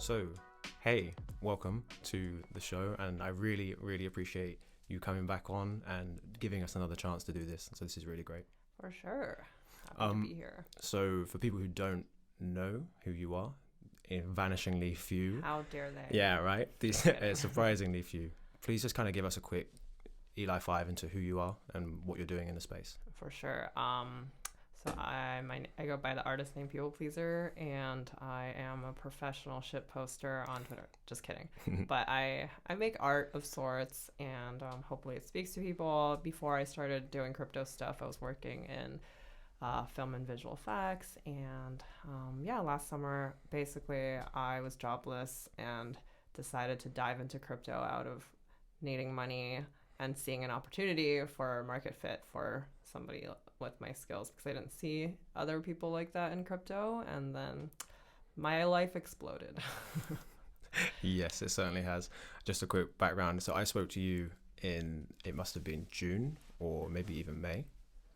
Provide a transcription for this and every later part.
So, hey, welcome to the show, and I really, really appreciate you coming back on and giving us another chance to do this. So this is really great. For sure. Happy to be here. So for people who don't know who you are, vanishingly few. How dare they? Yeah, right. These surprisingly few. Please just kind of give us a quick Eli 5 into who you are and what you're doing in the space. For sure. So I go by the artist name PplPleasr, and I am a professional shit poster on Twitter. Just kidding. But I make art of sorts, and hopefully it speaks to people. Before I started doing crypto stuff, I was working in film and visual effects, and last summer basically I was jobless and decided to dive into crypto out of needing money and seeing an opportunity for market fit for somebody with my skills, because I didn't see other people like that in crypto, and then my life exploded. Yes, it certainly has. Just a quick background. So I spoke to you it must have been June or maybe even May.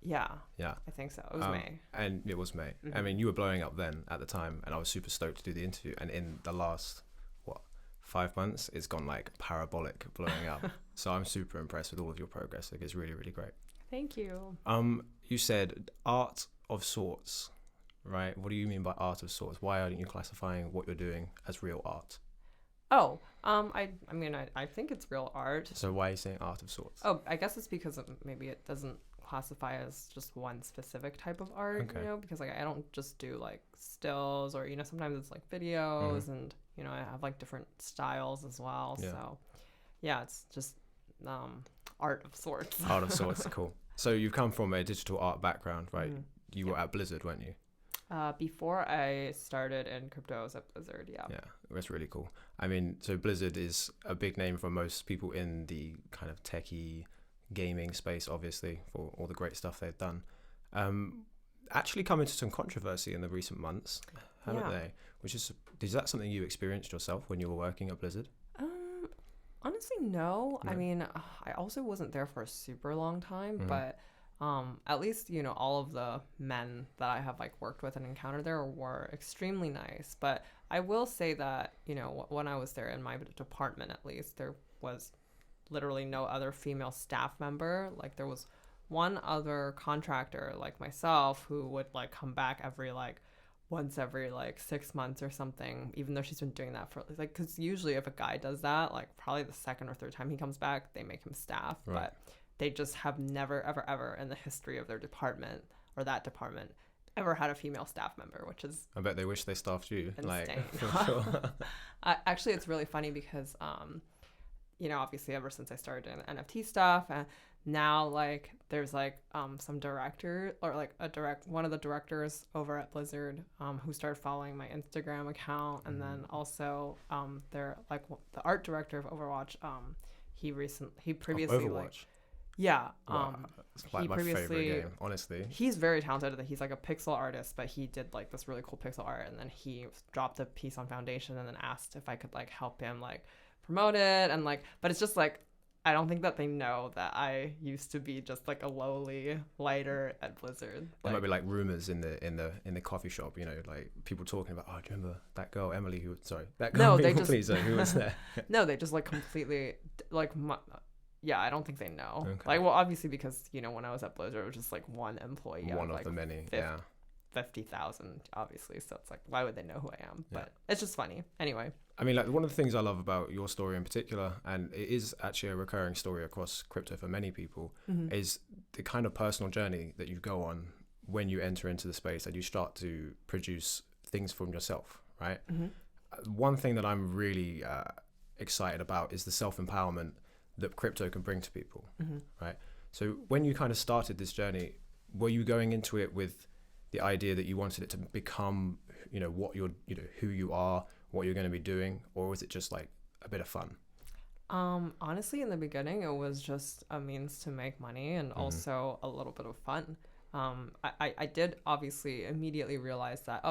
Yeah, I think so. It was May. And it was May. Mm-hmm. I mean, you were blowing up then at the time, and I was super stoked to do the interview. And in the last, 5 months, it's gone like parabolic blowing up. So I'm super impressed with all of your progress. Like, it's really, really great. Thank you. You said art of sorts, right? What do you mean by art of sorts? Why aren't you classifying what you're doing as real art? Oh, I think it's real art. So why are you saying art of sorts? Oh, I guess it's because maybe it doesn't classify as just one specific type of art, Okay. because like I don't just do like stills, or sometimes it's like videos, and I have like different styles as well. Yeah. So yeah, it's just art of sorts. Art of sorts, cool. So you've come from a digital art background, right? Mm-hmm. You were at Blizzard, weren't you? Before I started in crypto, I was at Blizzard. Yeah, That's really cool. I mean, so Blizzard is a big name for most people in the kind of techie gaming space, obviously, for all the great stuff they've done. Actually come into some controversy in the recent months, haven't they? Is that something you experienced yourself when you were working at Blizzard? Honestly, no. No. I mean, I also wasn't there for a super long time, Mhm. but at least, all of the men that I have like worked with and encountered there were extremely nice. But I will say that, when I was there in my department, at least, there was literally no other female staff member. Like, there was one other contractor like myself who would like come back once every 6 months or something, even though she's been doing that for because usually if a guy does that, like probably the second or third time he comes back, they make him staff. Right. But they just have never ever in the history of their department or that department ever had a female staff member, which is I bet they wish they staffed you. insane. For sure. Actually, it's really funny because obviously ever since I started doing the NFT stuff, and now there's some director or one of the directors over at Blizzard who started following my Instagram account, and then also they're the art director of Overwatch. He previously Overwatch. Wow. It's like my favorite game, honestly. He's very talented. He's like a pixel artist, but he did this really cool pixel art, and then he dropped a piece on Foundation and then asked if I could help him promote it, and but it's just I don't think that they know that I used to be just a lowly lighter at Blizzard. There might be rumors in the coffee shop, people talking about, do you remember that girl Emily that girl PplPleasr who was there? No, they just completely I don't think they know. Okay. Well, obviously because when I was at Blizzard, it was just one employee. One of the many, 50,000 obviously, so it's why would they know who I am? But it's just funny anyway. I mean, one of the things I love about your story in particular, and it is actually a recurring story across crypto for many people, is the kind of personal journey that you go on when you enter into the space and you start to produce things from yourself, right? One thing that I'm really excited about is the self-empowerment that crypto can bring to people, right? So when you kind of started this journey, were you going into it with the idea that you wanted it to become, what you're, who you are, what you're going to be doing, or was it just a bit of fun? Honestly, in the beginning, it was just a means to make money and also a little bit of fun. I did obviously immediately realize that,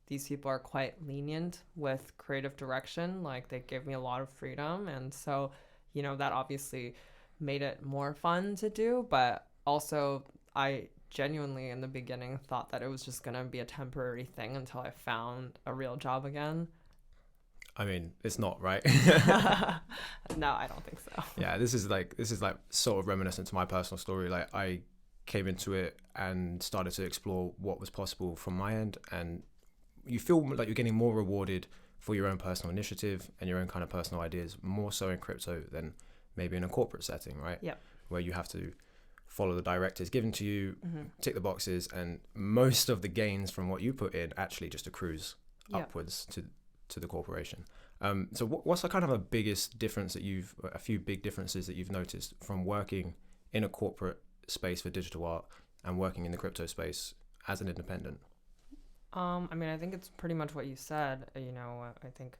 these people are quite lenient with creative direction. They gave me a lot of freedom. And so, that obviously made it more fun to do. But also, I genuinely in the beginning thought that it was just going to be a temporary thing until I found a real job again. I mean, it's not, right? No, I don't think so. Yeah, this is like sort of reminiscent to my personal story. Like, I came into it and started to explore what was possible from my end, and you feel like you're getting more rewarded for your own personal initiative and your own kind of personal ideas, more so in crypto than maybe in a corporate setting, right? Yeah. Where you have to follow the directives given to you, tick the boxes, and most of the gains from what you put in actually just accrues upwards to the corporation. So what's the kind of a biggest difference a few big differences that you've noticed from working in a corporate space for digital art and working in the crypto space as an independent? I mean, I think it's pretty much what you said. You know, I think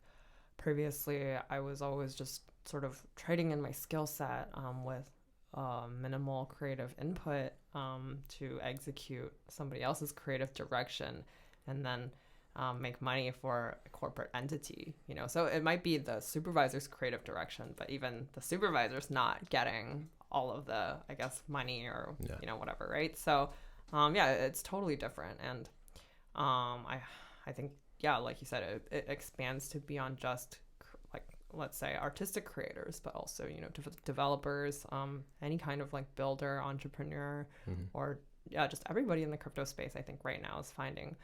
previously I was always just sort of trading in my skill set with minimal creative input to execute somebody else's creative direction and then make money for a corporate entity, you know. So it might be the supervisor's creative direction, but even the supervisor's not getting all of the, I guess, money or, you know, whatever, right? So, it's totally different. And I think, like you said, it expands to beyond just like, let's say, artistic creators, but also, you know, developers, any kind of like builder, entrepreneur, or just everybody in the crypto space. I think right now is finding,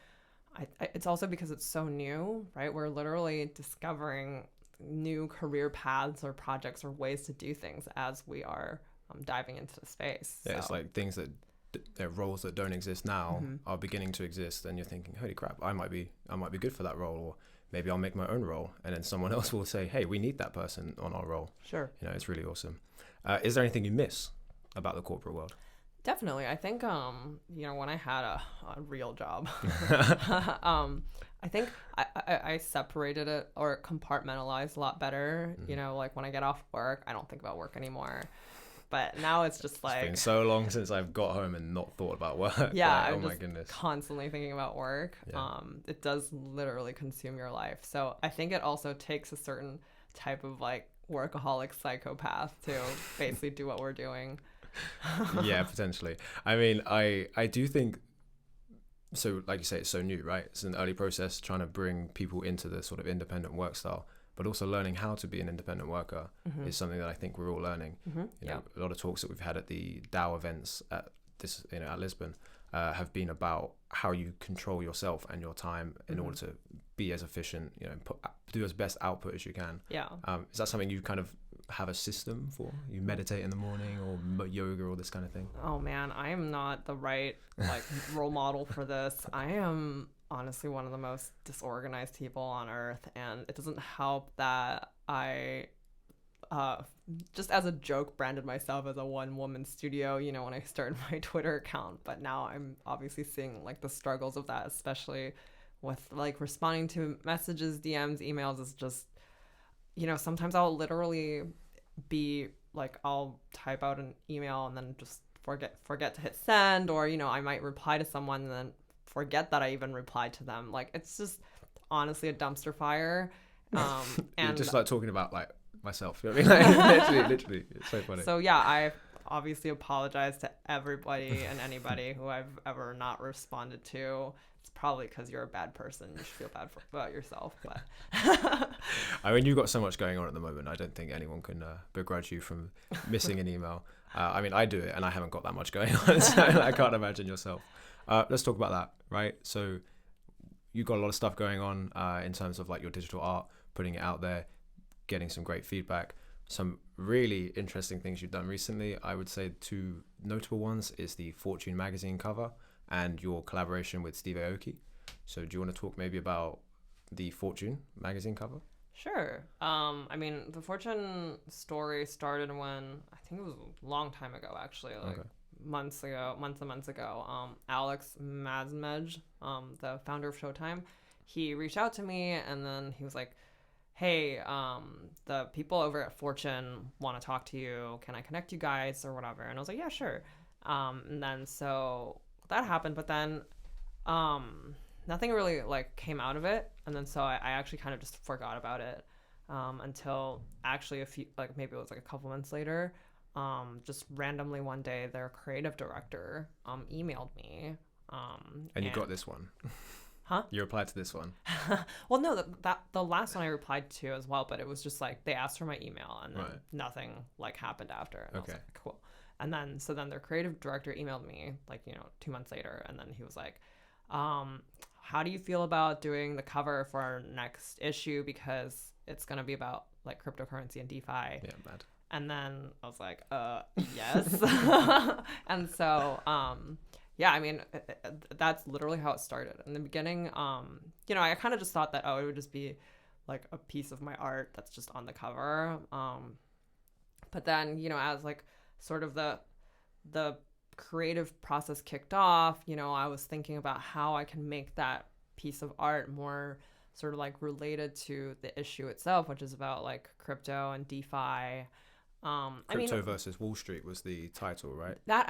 it's also because it's so new, right? We're literally discovering new career paths or projects or ways to do things as we are diving into the space. Yeah, so. It's like things that they're roles that don't exist now are beginning to exist, and you're thinking, holy crap, I might be good for that role, or maybe I'll make my own role, and then someone else will say, hey, we need that person on our role. Sure. You know, it's really awesome. Is there anything you miss about the corporate world? Definitely. I think, you know, when I had a real job, I think I separated it or compartmentalized a lot better. You know, like when I get off work, I don't think about work anymore. But now it's just like... It's been so long since I've got home and not thought about work. Yeah, like, I'm my just goodness. constantly thinking about work. Yeah. It does literally consume your life. So I think it also takes a certain type of like workaholic psychopath to basically do what we're doing. Yeah, potentially. I mean, I do think, so like you say, it's so new, right? It's an early process trying to bring people into the sort of independent work style, but also learning how to be an independent worker is something that I think we're all learning. You know, a lot of talks that we've had at the DAO events at Lisbon have been about how you control yourself and your time in order to be as efficient, you know, do as best output as you can. Yeah. Is that something you kind of have a system for? You meditate in the morning or yoga or this kind of thing? Oh man, I am not the right like role model for this. I am honestly one of the most disorganized people on earth, and it doesn't help that I just as a joke branded myself as a one-woman studio, you know, when I started my Twitter account, but now I'm obviously seeing like the struggles of that, especially with like responding to messages, DMs, emails. Is just, you know, sometimes I'll literally be like, I'll type out an email and then just forget to hit send, or, you know, I might reply to someone and then forget that I even replied to them. Like, it's just honestly a dumpster fire. And just like talking about like myself, you know what I mean? Like, literally, it's so funny. So yeah, I obviously apologize to everybody and anybody who I've ever not responded to. It's probably because you're a bad person. You should feel bad about yourself. But I mean, you've got so much going on at the moment. I don't think anyone can begrudge you from missing an email. I mean, I do it, and I haven't got that much going on, so I can't imagine yourself. Let's talk about that, right? So you've got a lot of stuff going on in terms of like your digital art, putting it out there, getting some great feedback. Some really interesting things you've done recently. I would say two notable ones is the Fortune magazine cover and your collaboration with Steve Aoki. So do you want to talk maybe about the Fortune magazine cover? Sure. I mean, the Fortune story started when, I think it was a long time ago, actually, like months and months ago. Alex Mazmej, the founder of Showtime, he reached out to me, and then he was like, hey, the people over at Fortune want to talk to you. Can I connect you guys or whatever? And I was like, yeah, sure. And then so that happened, but then nothing really like came out of it. And then so I actually kind of just forgot about it until actually maybe it was like a couple months later. Just randomly one day, their creative director emailed me. And you got this one. Huh? You replied to this one. Well, no, the last one I replied to as well, but it was just like they asked for my email and then nothing like happened after. And I was like, cool. And then their creative director emailed me like, 2 months later, and then he was like, how do you feel about doing the cover for our next issue, because it's going to be about like cryptocurrency and DeFi. Yeah, bad. And then I was like, yes. And so, yeah, I mean, that's literally how it started. In the beginning, I kind of just thought that, it would just be like a piece of my art that's just on the cover. But then, as like sort of the creative process kicked off, I was thinking about how I can make that piece of art more sort of like related to the issue itself, which is about like crypto and DeFi. Crypto versus Wall Street was the title, right? That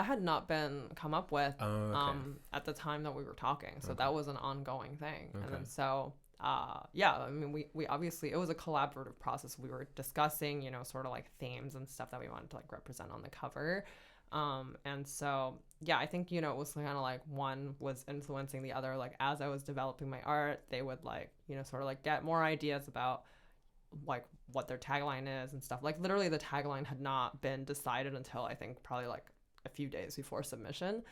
had not been come up with at the time that we were talking. So that was an ongoing thing. Okay. And then so, I mean, we obviously, it was a collaborative process. We were discussing, sort of like themes and stuff that we wanted to like represent on the cover. And so, yeah, I think, it was kind of like one was influencing the other. Like as I was developing my art, they would like, sort of like get more ideas about like what their tagline is and stuff. Like literally the tagline had not been decided until I think probably like a few days before submission.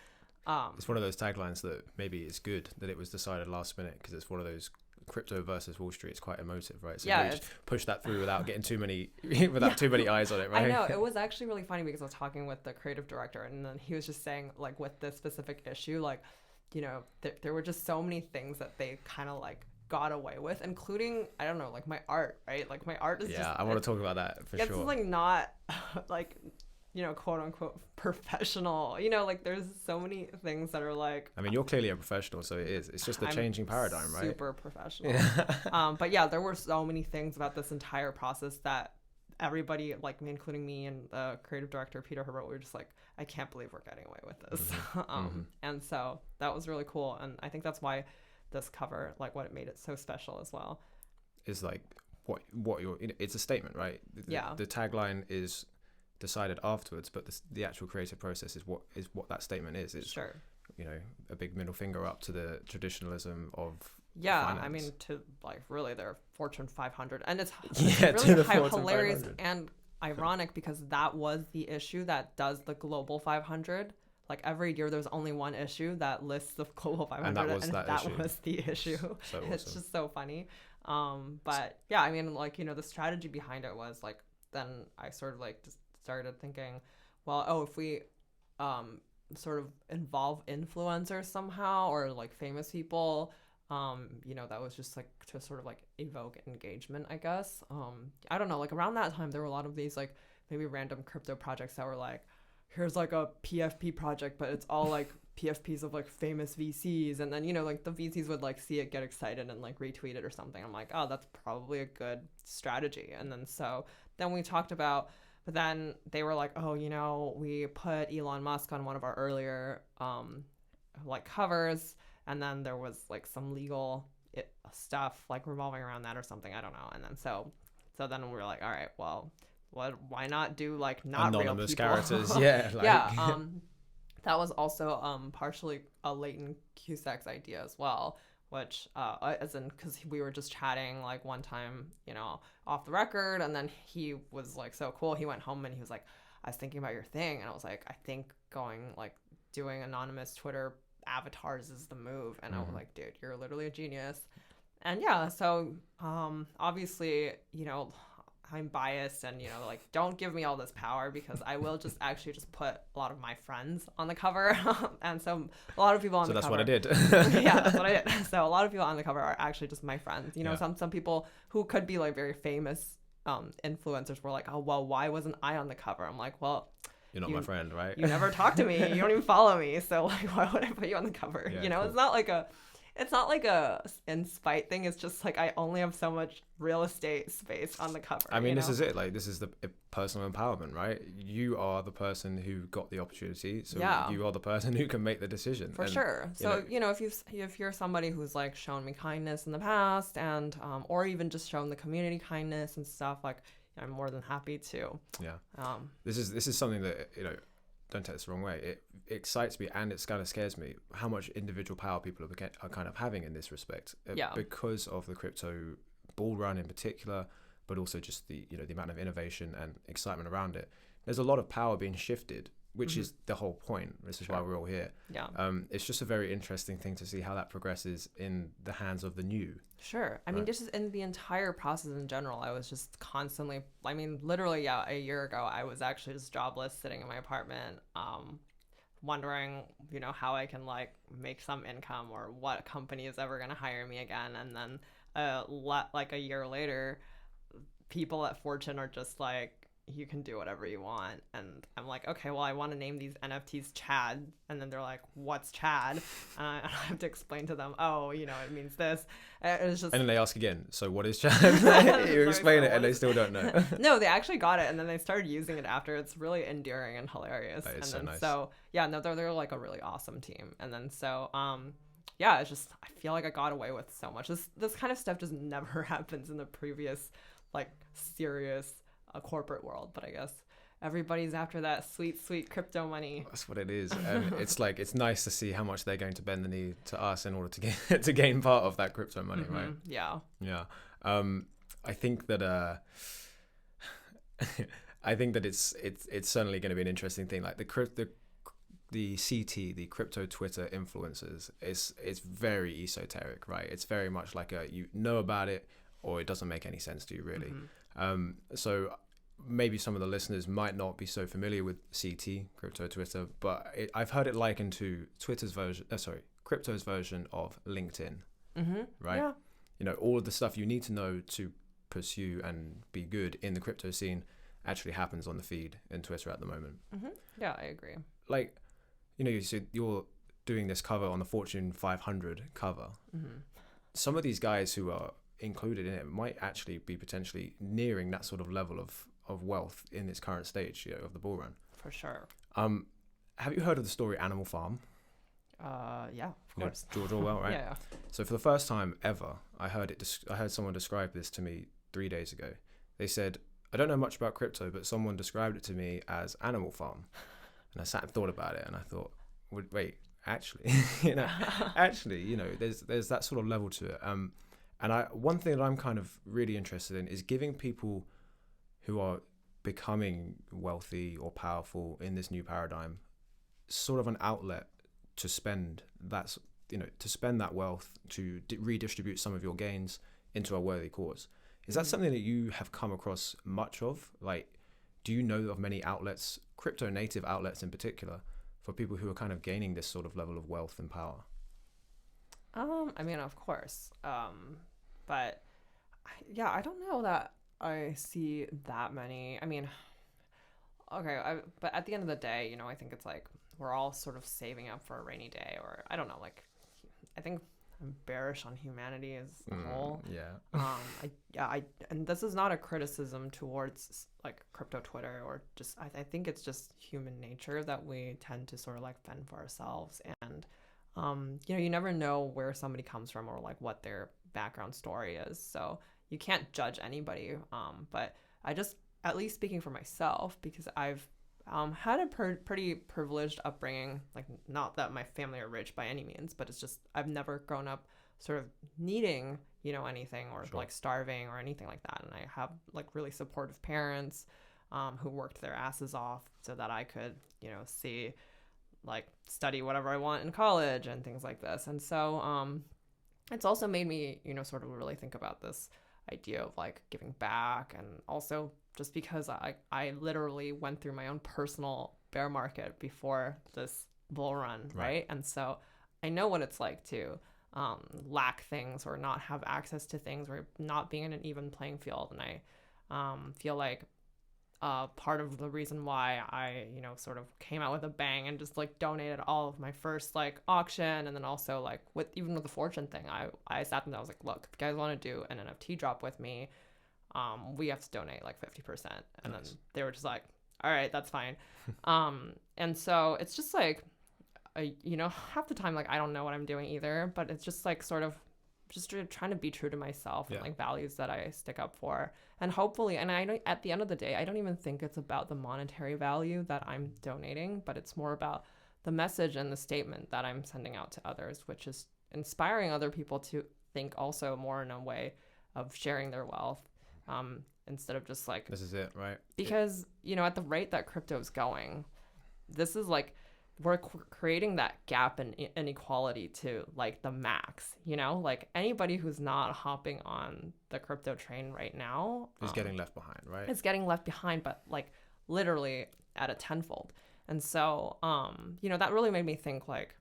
It's one of those taglines that maybe it's good that it was decided last minute, because it's one of those crypto versus Wall Street. It's quite emotive, right? So yeah, just push that through without getting too many too many eyes on it, right? I know, it was actually really funny because I was talking with the creative director, and then he was just saying like with this specific issue, like there were just so many things that they kind of like got away with, including, I don't know, like my art, right? Like my art is just, I want to talk about that for sure. It's like not like quote unquote professional, like there's so many things that are like, I mean, you're clearly a professional, so it's just a changing paradigm, right? Super professional. But yeah, there were so many things about this entire process that everybody, like me, including me and the creative director Peter Herbert, we were just like, I can't believe we're getting away with this. And so that was really cool, and I think that's why this cover, like what it made it so special as well, is like what you're, it's a statement, right? The tagline is decided afterwards, but the actual creative process is what that statement is. It's sure, a big middle finger up to the traditionalism of finance. I mean, to like really their Fortune 500, and it's really hilarious and ironic because that was the issue that does the global 500. Like every year there's only one issue that lists the global 500, and that was the issue. So awesome. It's just so funny. But yeah, I mean, like, the strategy behind it was like, then I sort of like just started thinking, well, if we sort of involve influencers somehow, or like famous people, that was just like to sort of like evoke engagement, I guess. I don't know, like around that time there were a lot of these like maybe random crypto projects that were like, here's like a PFP project, but it's all like PFPs of like famous VCs, and then like the VCs would like see it, get excited, and like retweet it or something. I'm like, oh, that's probably a good strategy. And then we talked about, but then they were like, oh, we put Elon Musk on one of our earlier like covers, and then there was like some legal stuff like revolving around that or something, I don't know. And then so then we were like, all right, well, why not do like not anonymous real people? characters? Yeah, like. Yeah. That was also partially a Leighton Cusack's idea as well, which as in because we were just chatting like one time, off the record, and then he was like so cool. He went home and he was like, I was thinking about your thing, and I was like, I think doing anonymous Twitter avatars is the move. And I was like, dude, you're literally a genius. And yeah, so obviously, I'm biased, and like don't give me all this power, because I will just actually just put a lot of my friends on the cover. And so a lot of people on the cover. So that's what I did. Yeah, that's what I did. So a lot of people on the cover are actually just my friends. Some people who could be like very famous influencers were like, oh well, why wasn't I on the cover? I'm like, well, you're not my friend, right? You never talk to me. You don't even follow me. So like, why would I put you on the cover? Yeah, cool. It's not like a in spite thing. It's just like I only have so much real estate space on the cover. I mean, this is it. Like, this is the personal empowerment, right? You are the person who got the opportunity, so you are the person who can make the decision. For sure. So if you're somebody who's like shown me kindness in the past, and or even just shown the community kindness and stuff, like I'm more than happy to. Yeah. This is something that don't take this the wrong way, it excites me and it kind of scares me how much individual power people are kind of having in this respect, because of the crypto bull run in particular, but also just the amount of innovation and excitement around it. There's a lot of power being shifted, which is the whole point. This is why we're all here. Yeah. It's just a very interesting thing to see how that progresses in the hands of the new. Sure. I mean, just in the entire process in general, I was just constantly, I mean, literally, a year ago, I was actually just jobless, sitting in my apartment, wondering, how I can like make some income, or what company is ever going to hire me again. And then like a year later, people at Fortune are just like, you can do whatever you want. And I'm like, okay, well, I want to name these NFTs Chad. And then they're like, what's Chad? And I have to explain to them, it means this. It's just... And then they ask again, so what is Chad? You explain it and they still don't know. No, they actually got it. And then they started using it after. It's really endearing and hilarious. That is and so then nice. So, yeah, no, they're like a really awesome team. And then so, yeah, it's just, I feel like I got away with so much. This kind of stuff just never happens in the previous, like, serious corporate world. But I guess everybody's after that sweet crypto money. That's what it is. And it's like, it's nice to see how much they're going to bend the knee to us in order to gain part of that crypto money, right? Yeah. I think that it's certainly going to be an interesting thing. Like the CT, the crypto Twitter influencers, it's very esoteric, right? It's very much like you know about it, or it doesn't make any sense to you, really. So maybe some of the listeners might not be so familiar with CT, crypto Twitter, but I've heard it likened to crypto's version of LinkedIn, right? Yeah. All of the stuff you need to know to pursue and be good in the crypto scene actually happens on the feed in Twitter at the moment. Yeah, I agree. Like, you said you're doing this cover on the Fortune 500 cover. Some of these guys who are included in it might actually be potentially nearing that sort of level of wealth in its current stage of the bull run. For sure. Have you heard of the story Animal Farm? Yeah, of course. George Orwell, right? Yeah. So for the first time ever, I heard someone describe this to me 3 days ago. They said, I don't know much about crypto, but someone described it to me as Animal Farm. And I sat and thought about it, and I thought, wait, actually, there's that sort of level to it. And one thing that I'm kind of really interested in is giving people who are becoming wealthy or powerful in this new paradigm sort of an outlet to spend that wealth, to redistribute some of your gains into a worthy cause. Is that something that you have come across much of? Like, do you know of many outlets, crypto native outlets in particular, for people who are kind of gaining this sort of level of wealth and power? I mean, of course. But yeah, I don't know that I see that many. I mean, okay, but at the end of the day, I think it's like we're all sort of saving up for a rainy day, or I don't know, like I think I'm bearish on humanity as a whole. Yeah. And this is not a criticism towards like crypto Twitter, or just I think it's just human nature that we tend to sort of like fend for ourselves, and you never know where somebody comes from or like what their background story is, so you can't judge anybody. But I just, at least speaking for myself, because I've had a pretty privileged upbringing, like not that my family are rich by any means, but it's just I've never grown up sort of needing anything, or like starving or anything like that, and I have like really supportive parents who worked their asses off so that I could study whatever I want in college and things like this. And so it's also made me sort of really think about this idea of like giving back, and also just because I literally went through my own personal bear market before this bull run, right? And so I know what it's like to lack things, or not have access to things, or not being in an even playing field. And I feel like part of the reason why I sort of came out with a bang and just like donated all of my first like auction, and then also like with the Fortune thing, I sat and I was like, look, if you guys want to do an NFT drop with me, we have to donate like 50%. And then they were just like, all right, that's fine. And so it's just like, half the time, like, I don't know what I'm doing either, but it's just like sort of just trying to be true to myself and Yeah. like values that I stick up for. And hopefully, and I don't, at the end of the day, I don't even think it's about the monetary value that I'm donating, but it's more about the message and the statement that I'm sending out to others, which is inspiring other people to think also more in a way of sharing their wealth, instead of just like, This is it, right? because, you know, at the rate that crypto is going, this is like, we're creating that gap in inequality to like the max, you know, like anybody who's not hopping on the crypto train right now Is getting left behind, right? is getting left behind, but like literally at a tenfold. And so, you know, that really made me think like,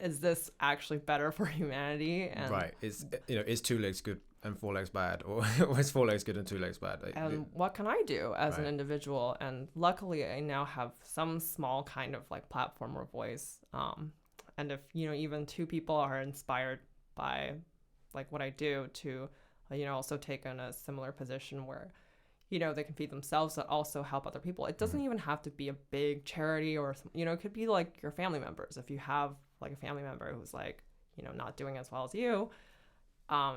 is this actually better for humanity? And Right. Is, you know, is 2 legs good and 4 legs bad, or is 4 legs good and 2 legs bad? Like, and what can I do as an Right. individual? And luckily I now have some small kind of like platform or voice. And if, you know, even 2 people are inspired by like what I do to, you know, also take on a similar position where, you know, they can feed themselves but also help other people. It doesn't even have to be a big charity or, you know, it could be like your family members. If you have like a family member who's like, you know, not doing as well as you,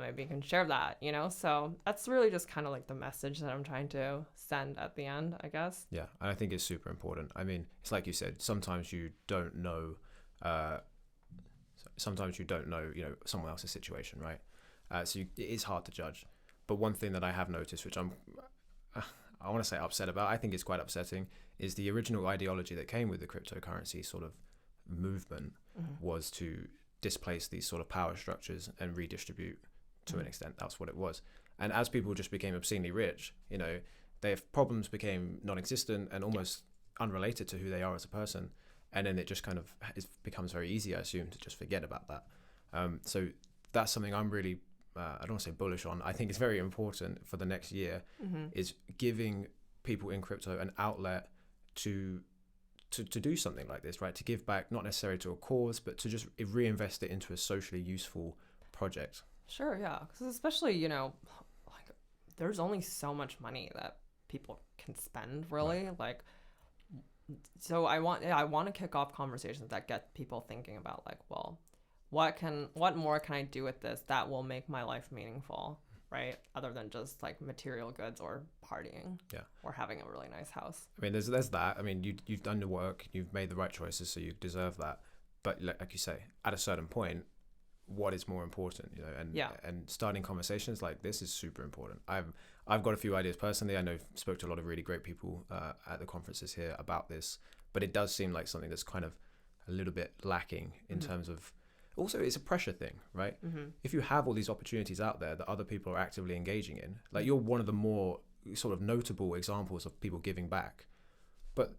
maybe you can share that, you know? So that's really just kind of like the message that I'm trying to send at the end, I guess. Yeah, and I think it's super important. I mean, it's like you said, sometimes you don't know, you know, someone else's situation, right? So it is hard to judge. But one thing that I have noticed, which I want to say upset about, I think it's quite upsetting, is the original ideology that came with the cryptocurrency sort of movement was to displace these sort of power structures and redistribute to an extent. That's what it was. And as people just became obscenely rich, you know, their problems became non-existent and almost unrelated to who they are as a person. And then it just kind of becomes very easy, I assume, to just forget about that. So that's something I'm really, I don't want to say bullish on. I think it's very important for the next year is giving people in crypto an outlet to do something like this, right? To give back, not necessarily to a cause, but to just reinvest it into a socially useful project. Sure, yeah. Because especially, you know, like there's only so much money that people can spend, really. Right. Like, so I want to kick off conversations that get people thinking about like, well, what more can I do with this that will make my life meaningful, right? Other than just like material goods or partying, or having a really nice house. I mean, there's that. I mean, you've done the work, you've made the right choices, so you deserve that. But like you say, at a certain point, what is more important, you know? And starting conversations like this is super important. I've got a few ideas personally. I know I've spoke to a lot of really great people at the conferences here about this, but it does seem like something that's kind of a little bit lacking in terms of. Also, it's a pressure thing, right? If you have all these opportunities out there that other people are actively engaging in, like you're one of the more sort of notable examples of people giving back. But,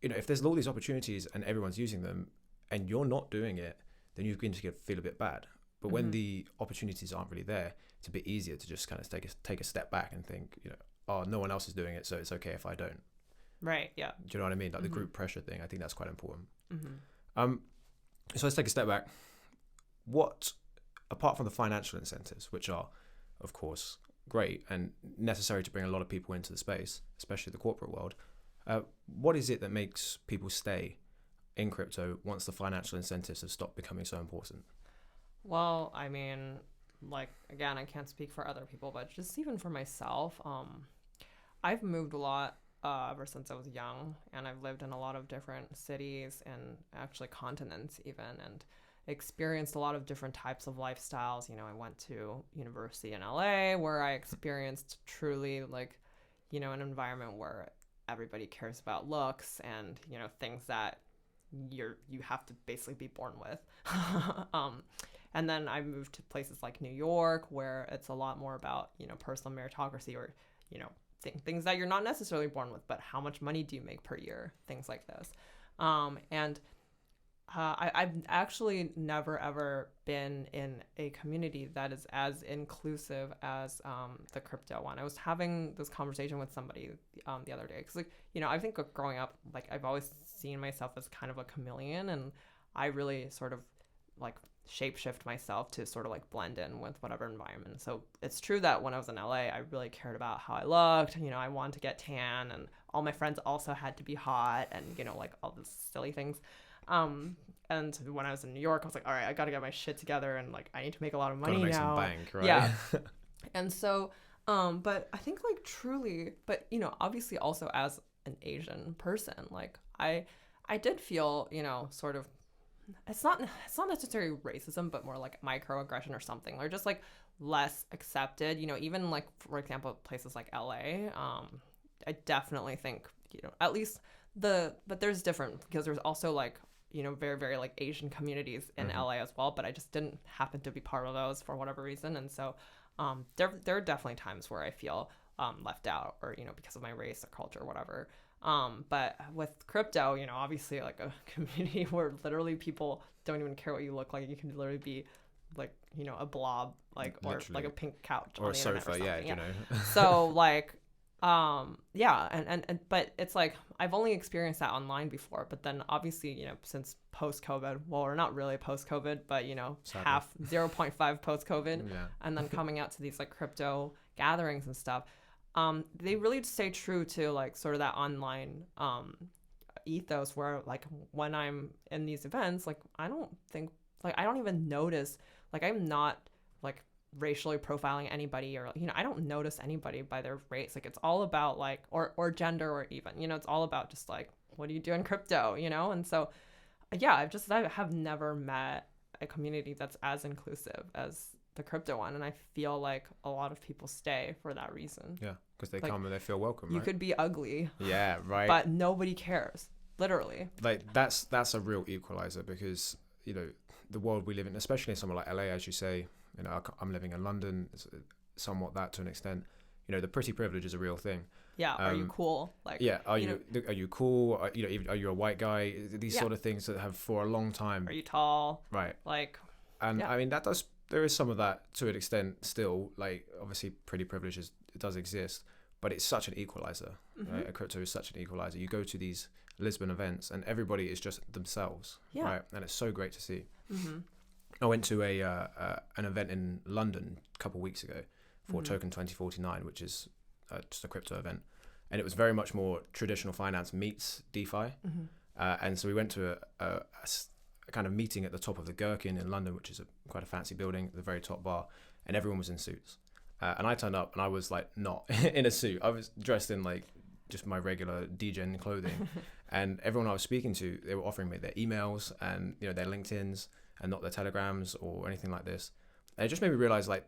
you know, if there's all these opportunities and everyone's using them and you're not doing it, then you're going to feel a bit bad. But when the opportunities aren't really there, it's a bit easier to just kind of take a step back and think, you know, oh, no one else is doing it, so it's okay if I don't. Right, yeah. Do you know what I mean? Like the group pressure thing, I think that's quite important. So let's take a step back. What, apart from the financial incentives, which are, of course, great and necessary to bring a lot of people into the space, especially the corporate world, what is it that makes people stay in crypto once the financial incentives have stopped becoming so important? Well, I mean, like, again, I can't speak for other people, but just even for myself, I've moved a lot ever since I was young, and I've lived in a lot of different cities and actually continents even, and experienced a lot of different types of lifestyles. You know, I went to university in LA where I experienced truly like, you know, an environment where everybody cares about looks and, you know, things that you have to basically be born with. And then I moved to places like New York where it's a lot more about, you know, personal meritocracy or, you know, things that you're not necessarily born with, but how much money do you make per year, things like this. I've actually never ever been in a community that is as inclusive as the crypto one. I was having this conversation with somebody the other day because, like, you know, I think growing up, like, I've always seen myself as kind of a chameleon, and I really sort of like shapeshift myself to sort of like blend in with whatever environment. So it's true that when I was in LA, I really cared about how I looked. You know, I wanted to get tan, and all my friends also had to be hot, and, you know, like all these silly things. And when I was in New York, I was like, all right, I got to get my shit together, and like I need to make a lot of money Gotta make now. some bank, right? Yeah. And so, but I think like truly, but you know, obviously also as an Asian person, like I did feel, you know, sort of, it's not necessarily racism, but more like microaggression or something, or just like less accepted, you know, even like, for example, places like LA. I definitely think, you know, at least but there's different, because there's also like, you know, very, very like Asian communities in LA as well, but I just didn't happen to be part of those for whatever reason. And so there are definitely times where I feel left out, or, you know, because of my race or culture or whatever. But with crypto, you know, obviously like a community where literally people don't even care what you look like. You can literally be like, you know, a blob, like, or Literally. like a pink couch Or on a the internet sofa, or something. you know. So like, yeah, and but it's like I've only experienced that online before, but then obviously, you know, since post-COVID, well, we're not really post-COVID, but you know, Sadly. half 0.5 post-COVID, Yeah. and then coming out to these like crypto gatherings and stuff, they really stay true to like sort of that online ethos, where like when I'm in these events, like I don't even notice, like I'm not like racially profiling anybody, or, you know, I don't notice anybody by their race. Like it's all about like, or gender, or even, you know, it's all about just like, what do you do in crypto, you know? And so yeah, I have never met a community that's as inclusive as the crypto one, and I feel like a lot of people stay for that reason. Yeah, because they like, come and they feel welcome, right? You could be ugly, yeah, right. but nobody cares, literally. Like that's a real equalizer, because, you know, the world we live in, especially somewhere like LA, as you say, you know, I'm living in London, somewhat that to an extent. You know, the pretty privilege is a real thing. Yeah, are you cool? Like, yeah, are you cool? You know, are you a white guy? These sort of things that have for a long time. Are you tall? Right. Like, and yeah. I mean, there is some of that to an extent still. Like, obviously, pretty privilege it does exist, but it's such an equalizer. Right? A crypto is such an equalizer. You go to these Lisbon events, and everybody is just themselves. Yeah. Right, and it's so great to see. I went to an event in London a couple of weeks ago for Token 2049, which is just a crypto event, and it was very much more traditional finance meets DeFi. And so we went to a kind of meeting at the top of the Gherkin in London, which is quite a fancy building at the very top bar, and everyone was in suits. And I turned up and I was like not in a suit. I was dressed in like just my regular DGen clothing. And everyone I was speaking to, they were offering me their emails and, you know, their LinkedIns, and not their Telegrams or anything like this. And it just made me realize, like,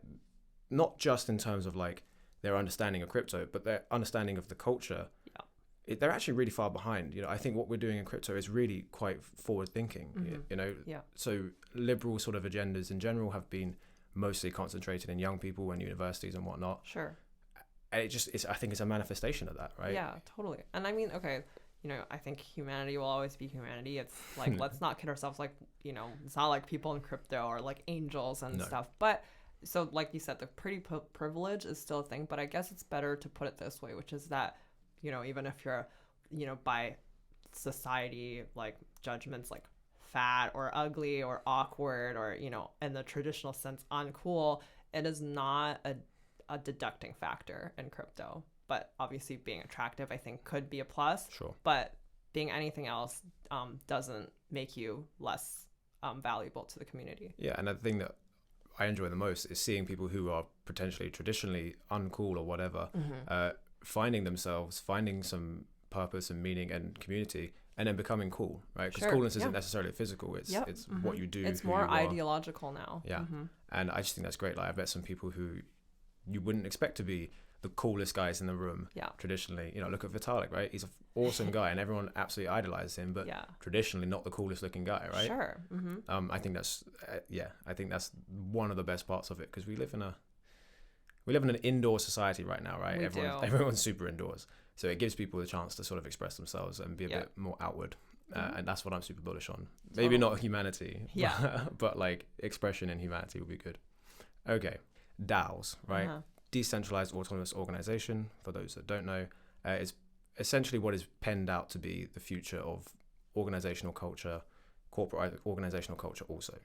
not just in terms of like their understanding of crypto, but their understanding of the culture. Yeah. They're actually really far behind. You know, I think what we're doing in crypto is really quite forward thinking, you know? Yeah. So liberal sort of agendas in general have been mostly concentrated in young people and universities and whatnot. Sure. And I think it's a manifestation of that, right? Yeah, totally. And I mean, okay, you know, I think humanity will always be humanity. It's like, let's not kid ourselves. Like, you know, it's not like people in crypto are like angels and stuff. But so, like you said, the pretty privilege is still a thing. But I guess it's better to put it this way, which is that, you know, even if you're, you know, by society, like judgments like fat or ugly or awkward or, you know, in the traditional sense, uncool, it is not a deducting factor in crypto. But obviously being attractive, I think, could be a plus. Sure. But being anything else doesn't make you less valuable to the community. Yeah, and the thing that I enjoy the most is seeing people who are potentially traditionally uncool or whatever, finding themselves, finding some purpose and meaning and community, and then becoming cool, right? Because coolness isn't necessarily physical. It's what you do. It's more ideological now. Yeah. And I just think that's great. Like, I've met some people who you wouldn't expect to be the coolest guys in the room traditionally. You know, look at Vitalik, right? He's an awesome guy and everyone absolutely idolizes him, but traditionally not the coolest looking guy, right? Sure. I think that's I think that's one of the best parts of it, because we live in an indoor society right now, right? Everyone's super indoors, so it gives people the chance to sort of express themselves and be a bit more outward. And that's what I'm super bullish on. Maybe not humanity, but like expression in humanity would be good. Okay, DAOs, right? Decentralized autonomous organization, for those that don't know, is essentially what is penned out to be the future of organizational culture, corporate organizational culture also.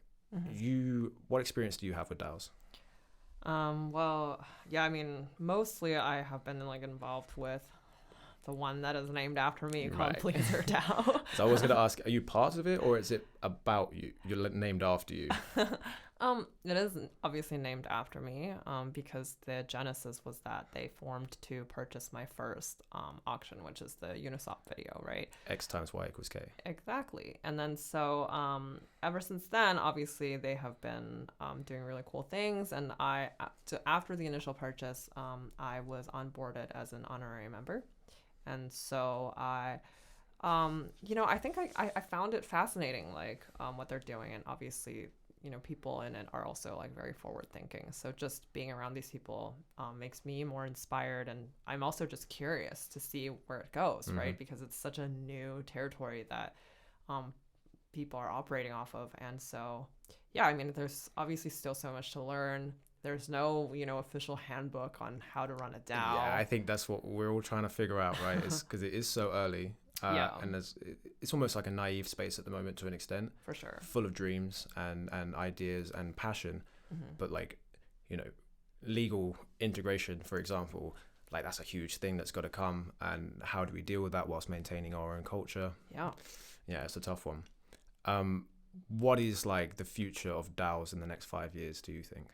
What experience do you have with DAOs? Well, yeah, I mean, mostly I have been like involved with the one that is named after me called Right. Pleasr DAO. So I was going to ask, are you part of it, or is it about you? You're named after you. It is obviously named after me, because the genesis was that they formed to purchase my first auction, which is the Uniswap video, right? X times Y equals K. Exactly. And then so ever since then, obviously they have been doing really cool things. And after the initial purchase, I was onboarded as an honorary member. And so I think I found it fascinating, like what they're doing. And obviously, people in it are also like very forward thinking. So just being around these people makes me more inspired. And I'm also just curious to see where it goes, right? Because it's such a new territory that people are operating off of. And so, yeah, I mean, there's obviously still so much to learn. There's no, official handbook on how to run a DAO. Yeah, I think that's what we're all trying to figure out, right? It's because it is so early. And it's almost like a naive space at the moment to an extent. For sure. Full of dreams and ideas and passion. But like, legal integration, for example, like that's a huge thing that's got to come. And how do we deal with that whilst maintaining our own culture? Yeah. Yeah, it's a tough one. What is like the future of DAOs in the next 5 years, do you think?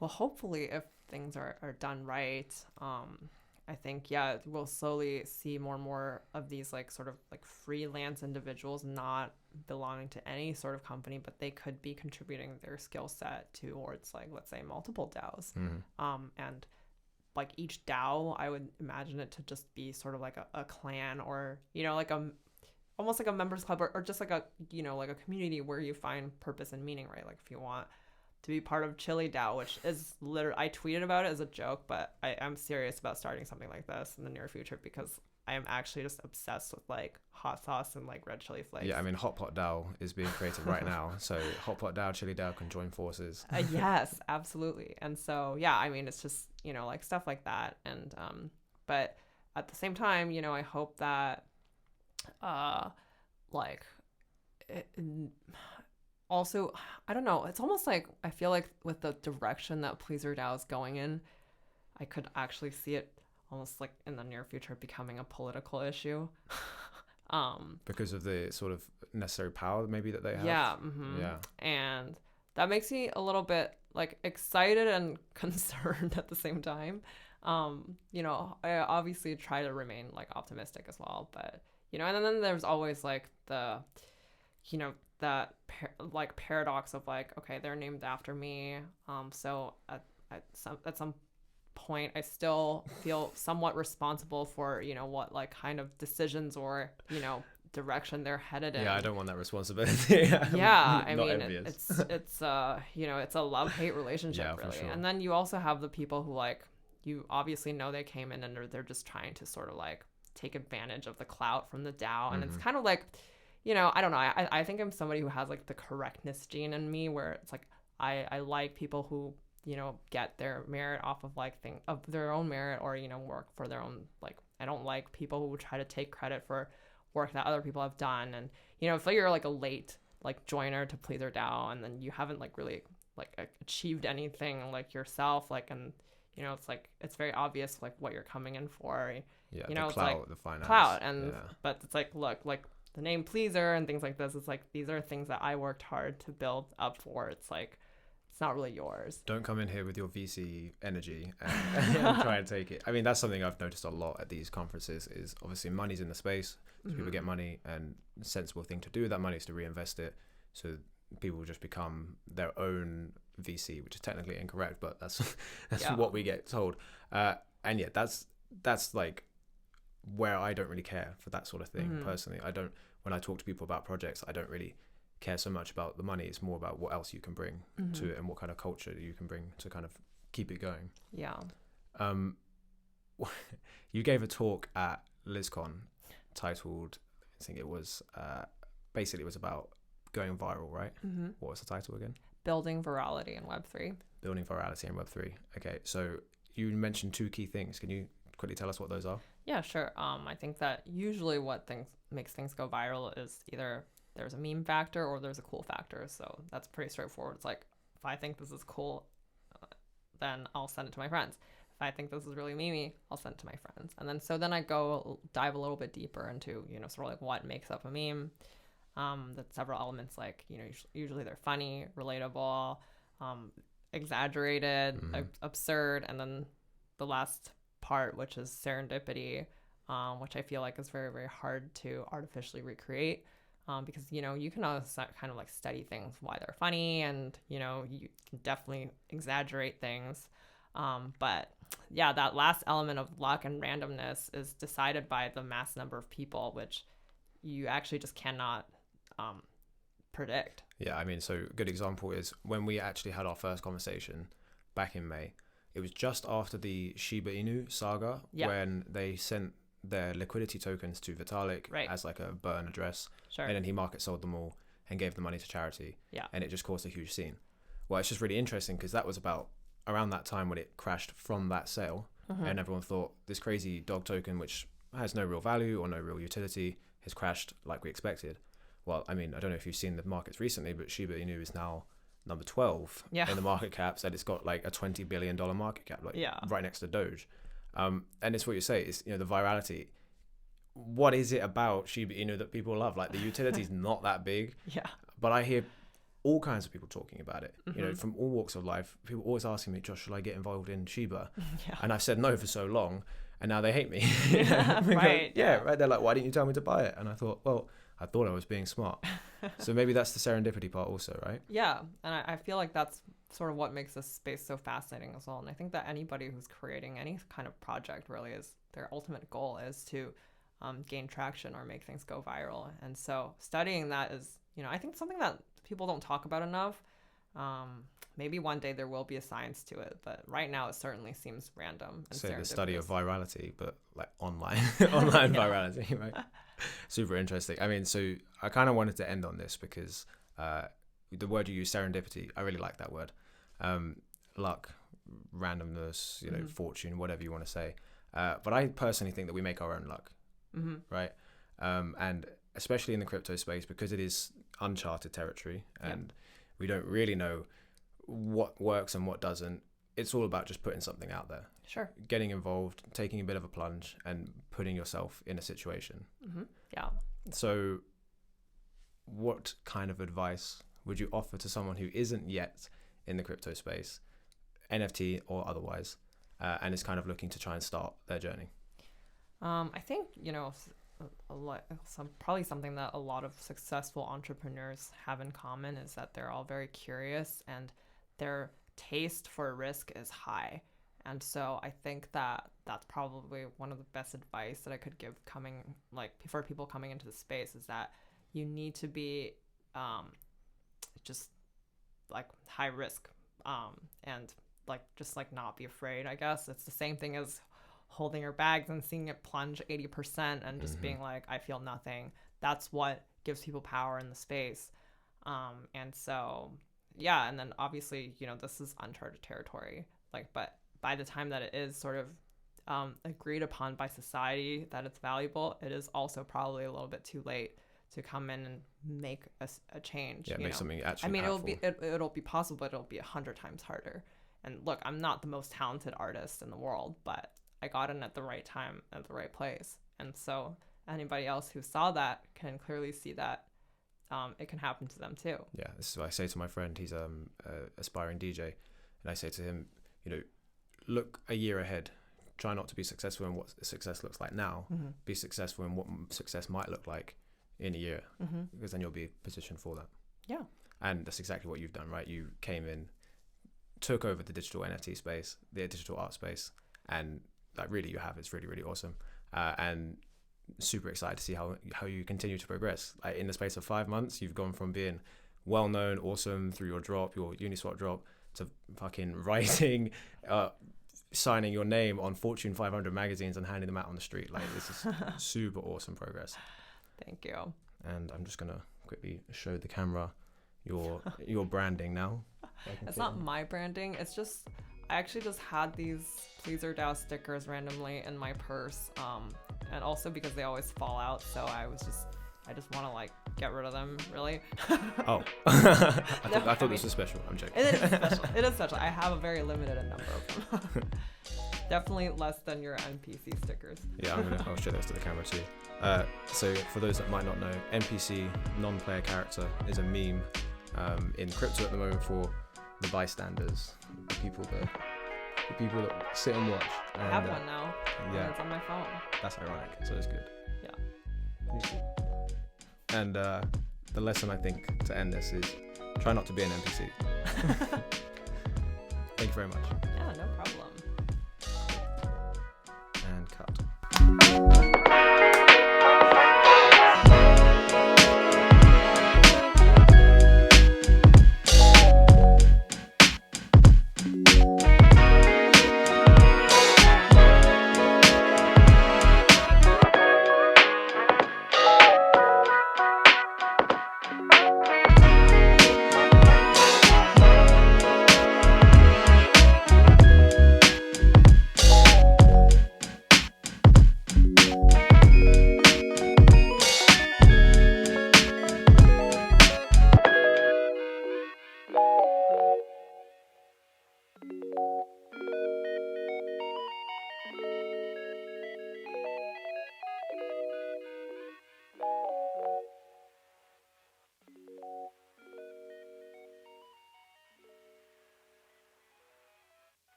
Well, hopefully if things are done right, I think, we'll slowly see more and more of these like sort of like freelance individuals not belonging to any sort of company, but they could be contributing their skill set towards like, let's say, multiple DAOs. And like each DAO, I would imagine it to just be sort of like a clan or, like almost like a members club or just like a, like a community where you find purpose and meaning, right? Like if you want to be part of Chili DAO, which is literally, I tweeted about it as a joke, but I'm serious about starting something like this in the near future because I am actually just obsessed with like hot sauce and like red chili flakes. Yeah, I mean, Hot Pot DAO is being created right now. So Hot Pot DAO, Chili DAO can join forces. Yes, absolutely. And so, yeah, I mean, it's just, like stuff like that. And, but at the same time, I hope that, like, also, I don't know, it's almost like I feel like with the direction that Pleasr DAO is going in, I could actually see it almost like in the near future becoming a political issue. Because of the sort of necessary power maybe that they have. Yeah. Yeah. And that makes me a little bit like excited and concerned at the same time. I obviously try to remain like optimistic as well, but and then there's always like the that paradox of like, okay, they're named after me, so at some point I still feel somewhat responsible for what like kind of decisions or direction they're headed in. Yeah, I don't want that responsibility. Yeah, I mean envious. it's it's a love-hate relationship, yeah, really. For sure. And then you also have the people who like, you obviously know they came in and they're just trying to sort of like take advantage of the clout from the DAO, and it's kind of like, I don't know. I think I'm somebody who has like the correctness gene in me, where it's like I like people who get their merit off of like of their own merit, or work for their own, like, I don't like people who try to take credit for work that other people have done. And if you're like a late like joiner to Pleasr DAO and then you haven't like really like achieved anything like yourself, like, and it's like it's very obvious like what you're coming in for. Yeah, the clout, like the finance. Clout, and but it's like, look, like the name Pleasr and things like this, it's like these are things that I worked hard to build up for. It's like it's not really yours. Don't come in here with your VC energy and try and take it. I mean, that's something I've noticed a lot at these conferences is obviously money's in the space. So people get money, and the sensible thing to do with that money is to reinvest it. So people just become their own VC, which is technically incorrect, but that's what we get told. And yeah, that's like where I don't really care for that sort of thing personally. When I talk to people about projects, I don't really care so much about the money. It's more about what else you can bring to it and what kind of culture you can bring to kind of keep it going. Yeah. You gave a talk at LizCon titled, I think it was basically it was about going viral, right? What was the title again? Building virality in Web3. Building virality in Web3. Okay, so you mentioned two key things. Can you quickly tell us what those are? Yeah, sure. I think that usually what makes things go viral is either there's a meme factor or there's a cool factor. So that's pretty straightforward. It's like, if I think this is cool, then I'll send it to my friends. If I think this is really memey, I'll send it to my friends. And then I go dive a little bit deeper into, sort of like what makes up a meme. That's several elements, like, usually they're funny, relatable, exaggerated, absurd, and then the last part, which is serendipity, which I feel like is very, very hard to artificially recreate, because you can always kind of like study things why they're funny, and you can definitely exaggerate things, but yeah, that last element of luck and randomness is decided by the mass number of people, which you actually just cannot predict. Yeah, I mean, so a good example is when we actually had our first conversation back in May. It was just after the Shiba Inu saga, when they sent their liquidity tokens to Vitalik as like a burn address. Sure. And then he market sold them all and gave the money to charity. Yeah. And it just caused a huge scene. Well, it's just really interesting because that was about around that time when it crashed from that sale. And everyone thought this crazy dog token, which has no real value or no real utility, has crashed like we expected. Well, I mean, I don't know if you've seen the markets recently, but Shiba Inu is now number 12 in the market caps, and it's got like a $20 billion market cap, like right next to Doge. And it's what you say, it's, the virality. What is it about Shiba Inu that people love? Like, the utility is not that big, but I hear all kinds of people talking about it, from all walks of life. People always asking me, Josh, should I get involved in Shiba? And I've said no for so long, and now they hate me. Right. They're like, why didn't you tell me to buy it? And I thought, well, I thought I was being smart. So maybe that's the serendipity part also, right? Yeah. And I feel like that's sort of what makes this space so fascinating as well. And I think that anybody who's creating any kind of project really is, their ultimate goal is to gain traction or make things go viral. And so studying that is, I think something that people don't talk about enough. Maybe one day there will be a science to it, but right now it certainly seems random. And so the study of virality, but like online virality, right? Super interesting. I mean, so I kind of wanted to end on this because the word you use, serendipity, I really like that word. Luck, randomness, fortune, whatever you want to say. But I personally think that we make our own luck, right? And especially in the crypto space, because it is uncharted territory and we don't really know what works and what doesn't. It's all about just putting something out there. Sure. Getting involved, taking a bit of a plunge, and putting yourself in a situation. Yeah. So what kind of advice would you offer to someone who isn't yet in the crypto space, NFT or otherwise, and is kind of looking to try and start their journey? I think, probably something that a lot of successful entrepreneurs have in common is that they're all very curious and their taste for risk is high. And so I think that that's probably one of the best advice that I could give for people coming into the space, is that you need to be just like high risk and just not be afraid. I guess it's the same thing as holding your bags and seeing it plunge 80% and just being like, I feel nothing. That's what gives people power in the space. And so, yeah. And then obviously, this is uncharted territory, but by the time that it is sort of agreed upon by society that it's valuable, it is also probably a little bit too late to come in and make a change. Yeah, make something actually it'll be possible, but it'll be 100 times harder. And look, I'm not the most talented artist in the world, but I got in at the right time, at the right place. And so anybody else who saw that can clearly see that it can happen to them too. Yeah, this is what I say to my friend. He's a aspiring DJ. And I say to him, look a year ahead. Try not to be successful in what success looks like now. Be successful in what success might look like in a year, because then you'll be positioned for that. Yeah. And that's exactly what you've done, right? You came in, took over the digital NFT space, the digital art space, and really you have. It's really, really awesome. And super excited to see how you continue to progress. In the space of 5 months, you've gone from being well known, awesome through your Uniswap drop, to fucking writing, signing your name on Fortune 500 magazines and handing them out on the street. This is super awesome progress. Thank you. And I'm just gonna quickly show the camera your branding now. It's not my branding. It's just I actually just had these Pleasr DAO stickers randomly in my purse, and also because they always fall out, so I just want to get rid of them, really. Oh. I thought this was special. I'm joking. It is special. It is special. I have a very limited number of them. Definitely less than your NPC stickers. Yeah, I'll show those to the camera too. So for those that might not know, NPC, non-player character, is a meme in crypto at the moment for the bystanders, the people that sit and watch. And, I have one now. Yeah, It's on my phone. that's ironic. So it's good. Yeah. And the lesson I think to end this is try not to be an NPC. Thank you very much. Yeah, no problem. And cut.